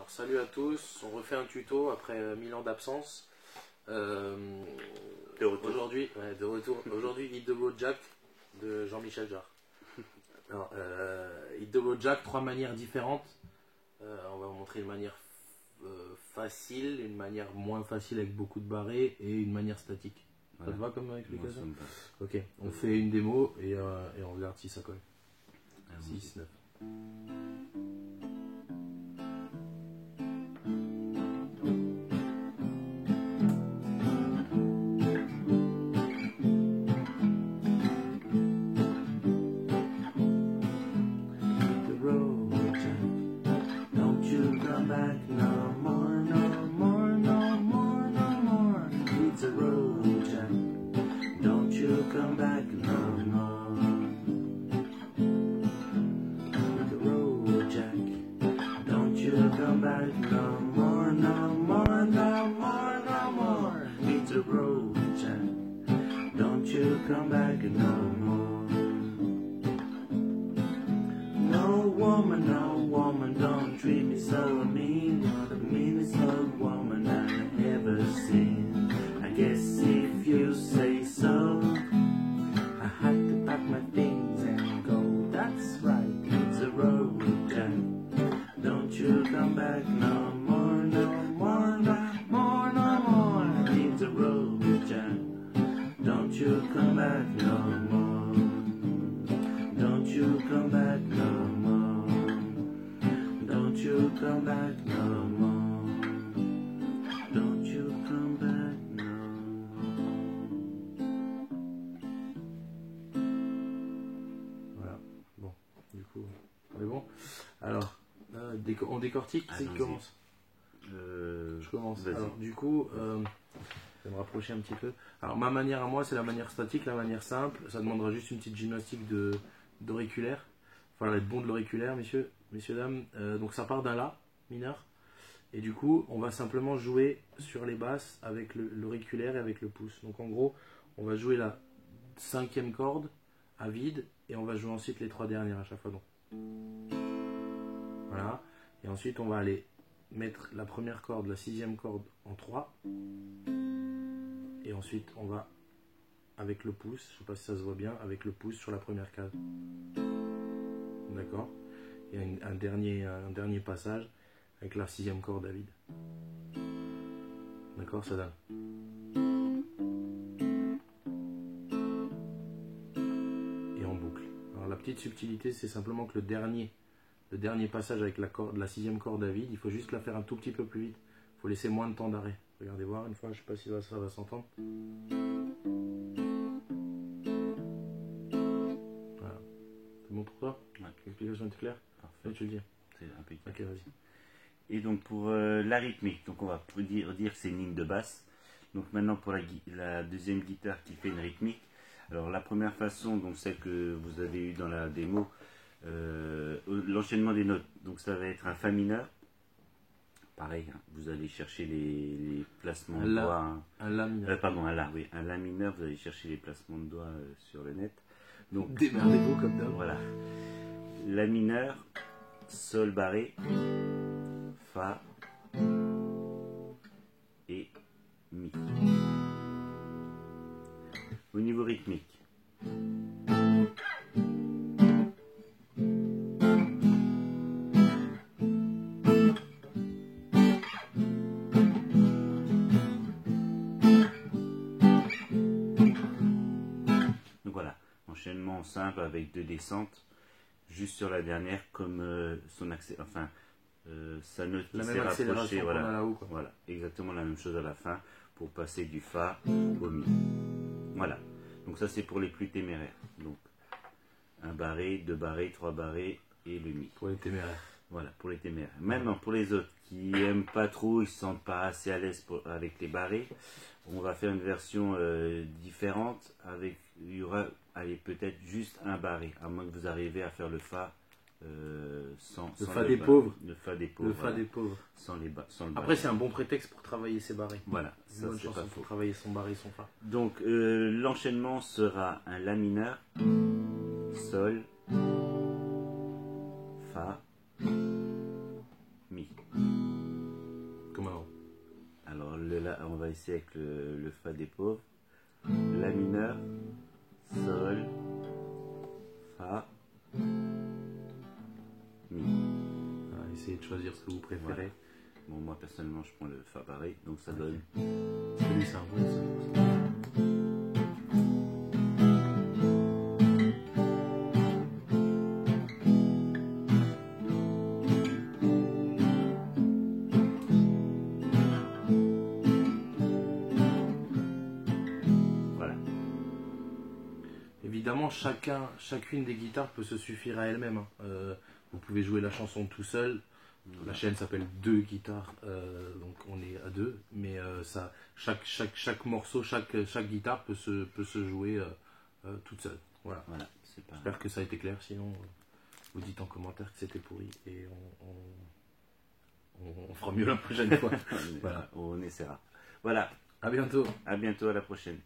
Alors salut à tous, on refait un tuto après 1000 ans d'absence. Aujourd'hui, de retour. Aujourd'hui, Hit de Beau Jack de Jean-Michel Jarre. Alors, Hit de Beau Jack, 3 manières différentes. On va vous montrer une manière facile, une manière moins facile avec beaucoup de barrés et une manière statique. Voilà. Ça te va comme explication? Ok, on fait une démo et on regarde si ça colle. 6, 9. Come back no more. Hit the road, Jack. Don't you come back no more, no more, no more, no more. Hit the road, Jack. Don't you come back no more. No woman, don't treat me so mean. You're the meanest old woman I've ever seen. I guess if you say so, I had to pack my things and go. That's right, it's a road, Jack. Don't you come back no more, no more, no more, no more. It's a road, Jack. Don't you come back no more. Don't you come back no more. Don't you come back no more. Don't you come back no more. Voilà, bon, du coup, on est bon. Alors, on décortique, c'est qui commence? Je commence. Alors, du coup, je vais me rapprocher un petit peu. Alors, ma manière à moi, c'est la manière statique, la manière simple. Ça demandera juste une petite gymnastique d'auriculaire. Il faudra être bon de l'auriculaire, messieurs, dames. Donc, ça part d'un La mineur. Et du coup, on va simplement jouer sur les basses avec l'auriculaire et avec le pouce. Donc, en gros, on va jouer la 5e corde à vide et on va jouer ensuite les 3 dernières à chaque fois. Donc, voilà. Et ensuite, on va aller mettre la première corde, la 6e corde en 3. Et ensuite, on va, avec le pouce, je ne sais pas si ça se voit bien, avec le pouce sur la première case. D'accord? Il y a un dernier passage avec la 6e corde à vide. D'accord? Ça donne. Et en boucle. Alors la petite subtilité, c'est simplement que le dernier passage avec la 6e corde à vide, il faut juste la faire un tout petit peu plus vite. Il faut laisser moins de temps d'arrêt. Regardez voir une fois, je ne sais pas si ça va s'entendre. Voilà. C'est bon pour toi? Ouais. L'explication est claire? Parfait. Tu le dis? C'est impeccable. Ok, vas-y. Et donc pour la rythmique, donc on va dire que c'est une ligne de basse. Donc maintenant pour la deuxième guitare qui fait une rythmique. Alors la première façon, donc celle que vous avez eue dans la démo, l'enchaînement des notes. Donc ça va être un Fa mineur. Pareil, hein, vous allez chercher les placements de doigts. Hein. Un La mineur. Pardon, un La, oui. Un La mineur, vous allez chercher les placements de doigts sur le net. Donc, démerdez-vous comme d'hab. Voilà. La mineur, Sol barré, Fa et Mi. Au niveau rythmique. Donc voilà, enchaînement simple avec 2 descentes, juste sur la dernière comme son accès, enfin sa note qui s'est rapprochée, voilà, exactement la même chose à la fin pour passer du Fa au Mi. Voilà, donc ça c'est pour les plus téméraires. Donc un barré, 2 barrés, 3 barrés et le Mi. Pour les téméraires. Voilà, pour les téméraires. Maintenant pour les autres qui aiment pas trop, ils se sentent pas assez à l'aise avec les barrés, on va faire une version différente avec, il y aura, allez, peut-être juste un barré, à moins que vous arrivez à faire le Fa sans le Fa des pauvres. Le Fa des pauvres. Le Fa des pauvres. Sans le barré. Après, c'est un bon prétexte pour travailler ses barrés. Voilà, ça c'est pas faux. Pour travailler son barré et son Fa. Donc, l'enchaînement sera un La mineur, Sol, Fa, Mi. on va essayer avec le Fa des pauvres. La mineur, Sol, Fa, Mi. Essayez de choisir ce que vous préférez. Voilà. Bon, moi personnellement je prends le Fa pareil, donc ça donne. Celui c'est un bon. Évidemment, chacune des guitares peut se suffire à elle-même. Vous pouvez jouer la chanson tout seul. La chaîne s'appelle 2 guitares, donc on est à 2. Mais chaque morceau, chaque guitare peut se jouer toute seule. Voilà. J'espère que ça a été clair. Sinon, vous dites en commentaire que c'était pourri et on fera mieux la prochaine fois. Voilà. On essaiera. Voilà. À bientôt. À bientôt, à la prochaine.